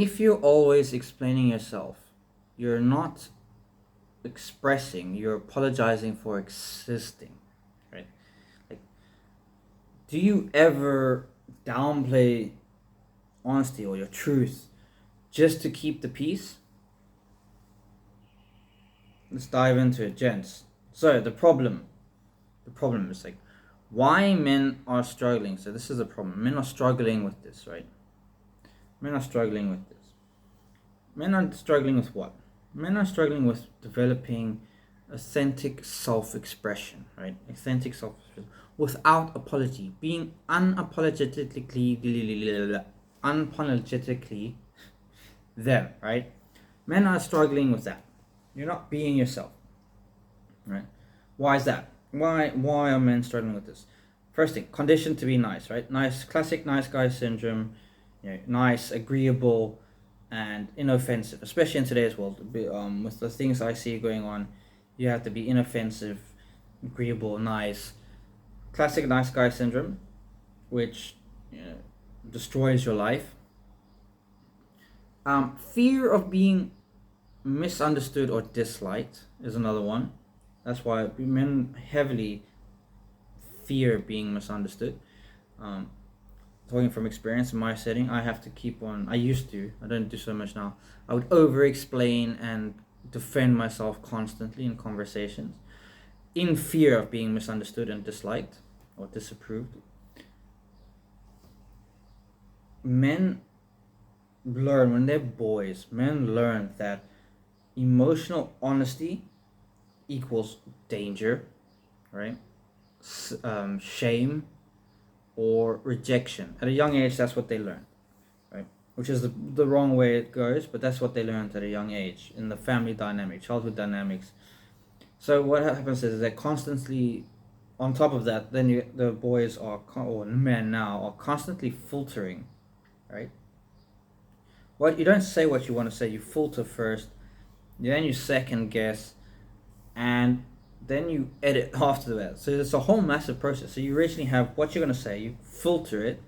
If you're always explaining yourself, you're not expressing, you're apologizing for existing, right? Like, do you ever downplay honesty or your truth just to keep the peace? Let's dive into it, gents. So the problem is like why men are struggling. So this is a problem. Men are struggling with this, right? Men are struggling with this. Men are struggling with what? Men are struggling with developing authentic self-expression, right? Authentic self-expression without apology, being unapologetically them, right? Men are struggling with that. You're not being yourself, right? Why is that? Why are men struggling with this? First thing, conditioned to be nice, right? Nice, classic nice guy syndrome. Nice, agreeable, and inoffensive, especially in today's world. With the things I see going on, you have to be inoffensive, agreeable, nice. Classic nice guy syndrome, which destroys your life. Fear of being misunderstood or disliked is another one. That's why men heavily fear being misunderstood. Um, Talking from experience in my setting, I have to keep on. I used to. I don't do so much now. I would over explain and defend myself constantly in conversations, in fear of being misunderstood and disliked or disapproved. Men learn when they're boys. Men learn that emotional honesty equals danger, right? Shame or rejection. At a young age, that's what they learn, right? Which is the wrong way it goes, but that's what they learned at a young age in the family dynamic, childhood dynamics. So what happens is they're constantly on top of that. Then the boys are, or men now, are constantly filtering, right? What you don't say what you want to say. You filter first, then you second guess, and then you edit after that. So it's a whole massive process. So you originally have what you're gonna say, you filter it.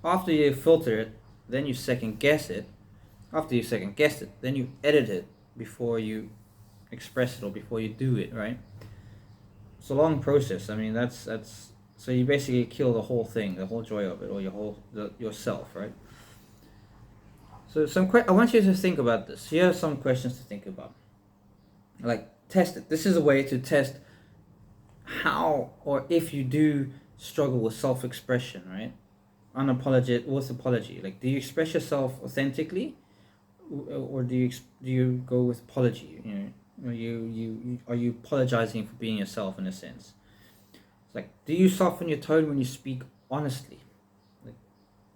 After you filter it, then you second guess it. After you second guess it, then you edit it before you express it or before you do it, right? It's a long process. I mean, that's so you basically kill the whole thing, the whole joy of it, or yourself, right? So I want you to think about this. Here are some questions to think about. Like test it. This is a way to test how or if you do struggle with self-expression, right? Unapologetic with apology. Like, do you express yourself authentically, or do you go with apology? Are you apologizing for being yourself in a sense? It's like, do you soften your tone when you speak honestly? Like,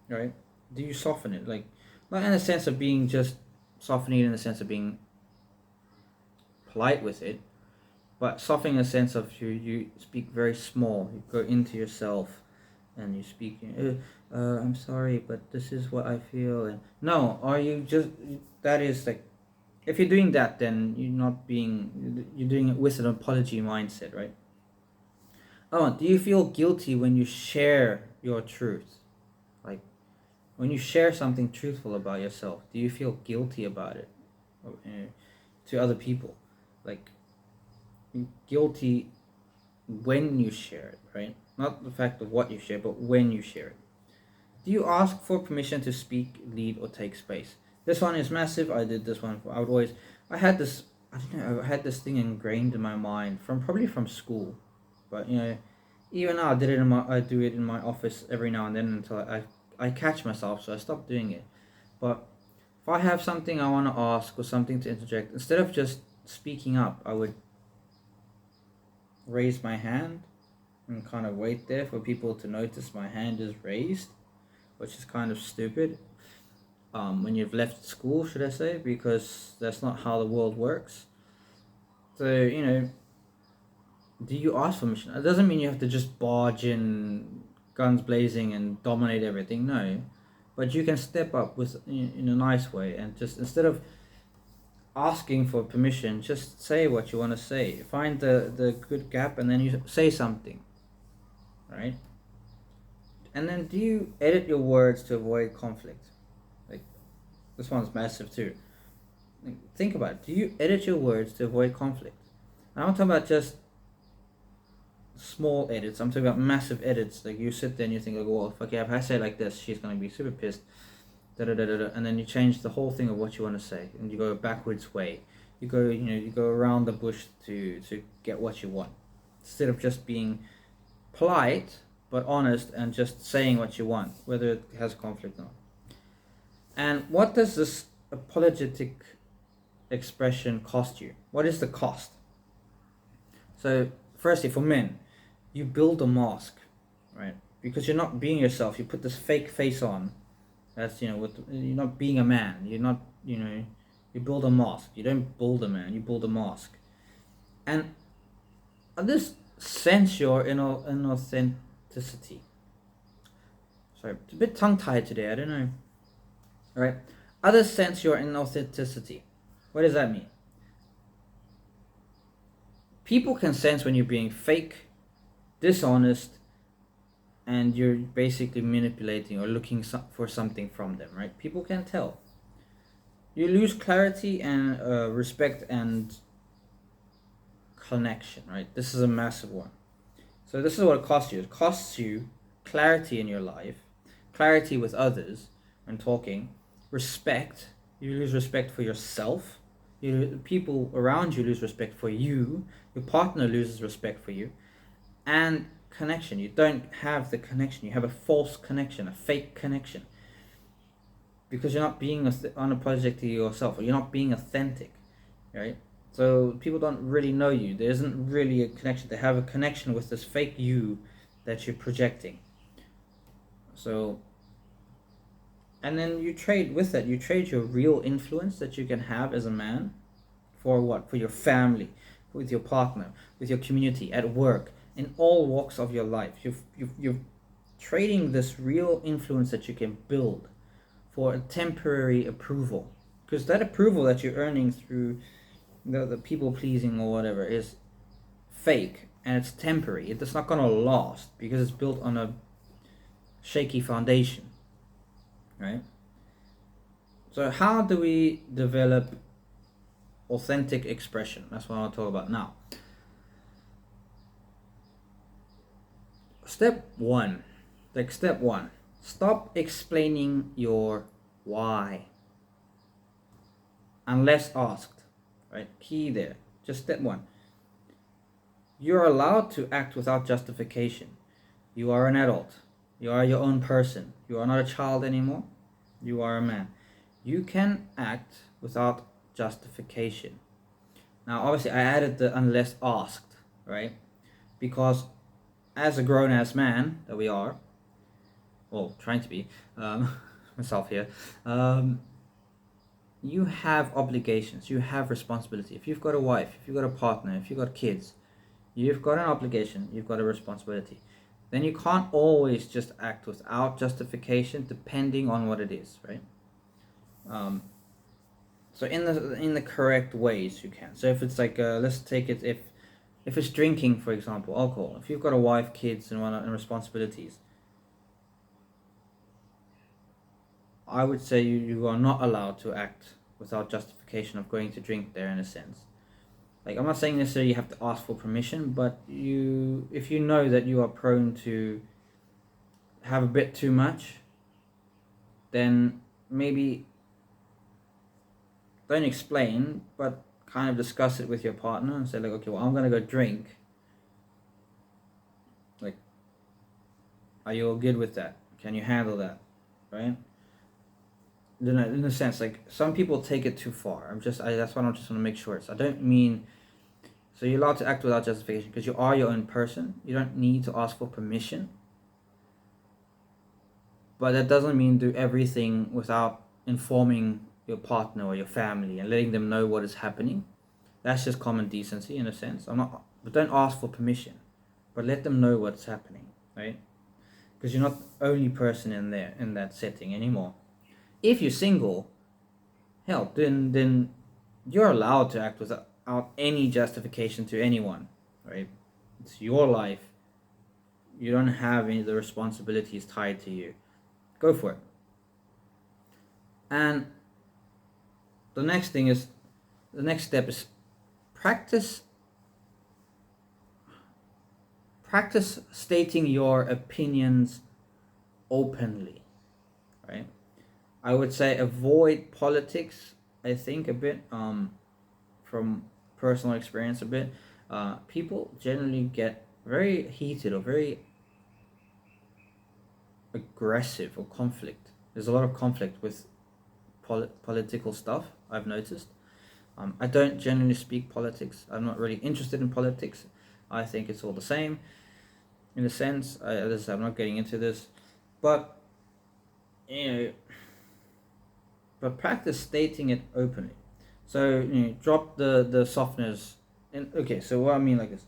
right? Do you soften it? Like, not in the sense of being just softening it in the sense of being polite with it, but softening in the sense of you speak very small. You go into yourself, and you speak. I'm sorry, but this is what I feel. And no, are you just that is like, if you're doing that, then you're doing it with an apology mindset, right? Oh, do you feel guilty when you share your truth? Like, when you share something truthful about yourself, do you feel guilty about it, to other people? Like, guilty when you share it, right? Not the fact of what you share, but when you share it. Do you ask for permission to speak, lead, or take space? This one is massive. I did this one. I would always. I had this. I don't know. I had this thing ingrained in my mind probably from school, but even now I do it in my office every now and then until I catch myself, so I stop doing it. But if I have something I want to ask or something to interject, instead of just speaking up, I would raise my hand and kind of wait there for people to notice my hand is raised, which is kind of stupid. When you've left school, should I say, because that's not how the world works. So, do you ask permission? It doesn't mean you have to just barge in, guns blazing, and dominate everything. No, but you can step up in a nice way, and just instead of asking for permission, just say what you want to say. Find the good gap, and then you say something, right? And then do you edit your words to avoid conflict? Like, This one's massive too. Think about it. Do you edit your words to avoid conflict? And I'm not talking about just small edits. I'm talking about massive edits. Like you sit there and you think, like, well, okay, if I say it like this, she's gonna be super pissed. Da da da da. And then you change the whole thing of what you want to say, and you go a backwards way. You go around the bush to get what you want, instead of just being polite but honest and just saying what you want, whether it has conflict or not. And what does this apologetic expression cost you? What is the cost? So, firstly, for men, you build a mask, right? Because you're not being yourself. You put this fake face on. That's, you're not being a man. You're not, you build a mask. You don't build a man. You build a mask. And this sense your inauthenticity. Sorry, it's a bit tongue-tied today. I don't know. All right. Others sense your inauthenticity. What does that mean? People can sense when you're being fake, dishonest, and you're basically manipulating or looking for something from them, right? People can tell. You lose clarity and respect and connection, right? This is a massive one. So this is what it costs you. It costs you clarity in your life, clarity with others when talking, respect. You lose respect for yourself. People around you lose respect for you. Your partner loses respect for you. And connection. You don't have the connection. You have a false connection, a fake connection. Because you're not being unapologetic to yourself, or you're not being authentic, right? So people don't really know you. There isn't really a connection. They have a connection with this fake you that you're projecting. So, and then you trade with that. You trade your real influence that you can have as a man for what? For your family, with your partner, with your community, at work, in all walks of your life. You're trading this real influence that you can build for a temporary approval. Because that approval that you're earning through the people pleasing or whatever is fake, and it's temporary. It's not going to last because it's built on a shaky foundation, right? So how do we develop authentic expression? That's what I want to talk about now. Step one, stop explaining your why unless asked, right? Key there. Just step one. You're allowed to act without justification. You are an adult. You are your own person. You are not a child anymore. You are a man. You can act without justification. Now, obviously, I added the unless asked, right? Because as a grown-ass man that we are, well, trying to be, myself here, you have obligations, you have responsibility. If you've got a wife, if you've got a partner, if you've got kids, you've got an obligation, you've got a responsibility. Then you can't always just act without justification, depending on what it is, right? So in the correct ways you can. So if it's like, let's take it, if it's drinking, for example, alcohol. If you've got a wife, kids, and responsibilities, I would say you are not allowed to act without justification of going to drink there, in a sense. Like, I'm not saying necessarily you have to ask for permission, but if you know that you are prone to have a bit too much, then maybe don't explain, but kind of discuss it with your partner and say, like, okay, well, I'm gonna go drink. Like, are you all good with that? Can you handle that, right? In a sense, like, some people take it too far. That's why I just want to make sure. I don't mean, so you're allowed to act without justification because you are your own person. You don't need to ask for permission. But that doesn't mean do everything without informing your partner or your family and letting them know what is happening. That's just common decency, in a sense. But don't ask for permission, but let them know what's happening, right? Because you're not the only person in that setting anymore. If you're single, hell, then you're allowed to act without any justification to anyone, right? It's your life. You don't have any of the responsibilities tied to you. Go for it. And the next thing is, the next step is practice stating your opinions openly, right? I would say avoid politics, I think, a bit, from personal experience a bit. People generally get very heated or very aggressive, or conflict. There's a lot of conflict with political stuff, I've noticed. I don't generally speak politics. I'm not really interested in politics. I think it's all the same, in a sense. I'm not getting into this, but but practice stating it openly. So drop the softeners. And okay, so what I mean like this: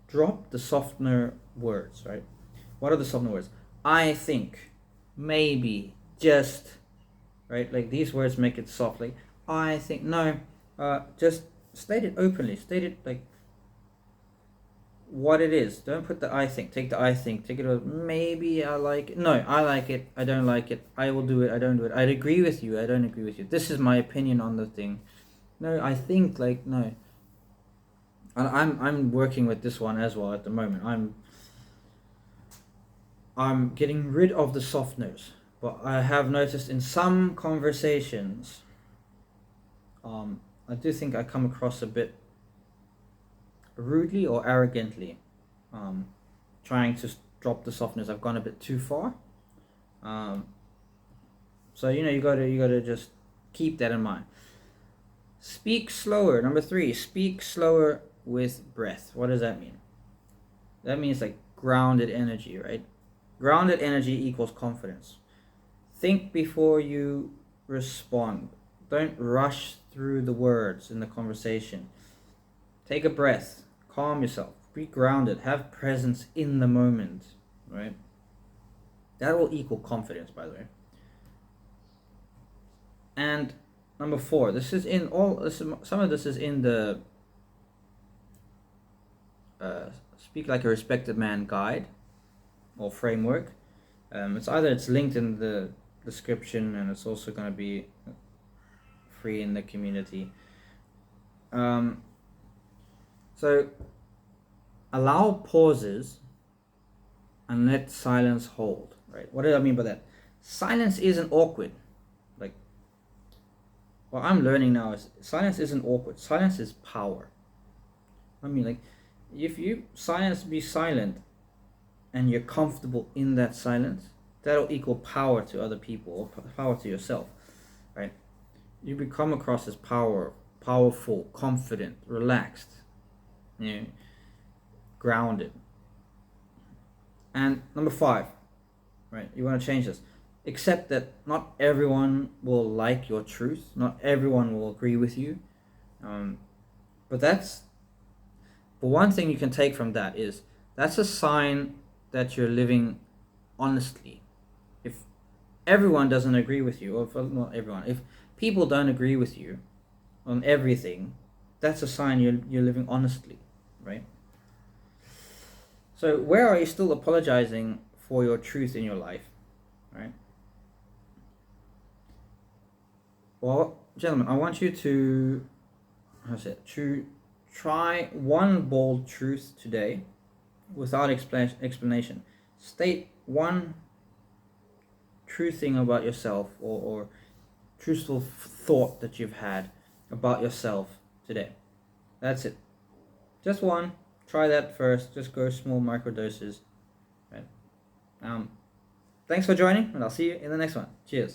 drop the softener words, right? What are the softener words? I think, maybe, just, right? Like these words make it soft. Like I think, no, just state it openly. State it like what it is. Don't put the I think. Take the I think. Take it. Maybe I like it. No, I like it. I don't like it. I will do it. I don't do it. I'd agree with you. I don't agree with you. This is my opinion on the thing. No, I think, like, no. And I'm working with this one as well at the moment. I'm getting rid of the softeners, but I have noticed in some conversations, I do think I come across a bit rudely or arrogantly, trying to drop the softeners. I've gone a bit too far. So you gotta just keep that in mind. Speak slower. Number 3, speak slower with breath. What does that mean? That means like grounded energy, right? Grounded energy equals confidence. Think before you respond. Don't rush through the words in the conversation. Take a breath. Calm yourself. Be grounded. Have presence in the moment, right? That will equal confidence, by the way. And number 4, some of this is in the Speak Like a Respected Man guide or framework. It's linked in the description, and it's also going to be free in the community. So allow pauses and let silence hold, right? What do I mean by that? Silence isn't awkward. Like, what I'm learning now is silence isn't awkward. Silence is power. I mean, like, if you be silent and you're comfortable in that silence, that'll equal power to other people, or power to yourself, right? You become across as powerful, confident, relaxed, grounded. And number 5, right? You want to change this. Accept that not everyone will like your truth. Not everyone will agree with you. But one thing you can take from that is that's a sign that you're living honestly. If everyone doesn't agree with you, or not everyone, if people don't agree with you on everything, that's a sign you're living honestly, right? So where are you still apologizing for your truth in your life, right? Well, gentlemen, I want you to try one bold truth today without explanation. State one true thing about yourself, or truthful thought that you've had about yourself today. That's it. Just one. Try that first. Just go small microdoses. Right. Thanks for joining, and I'll see you in the next one. Cheers.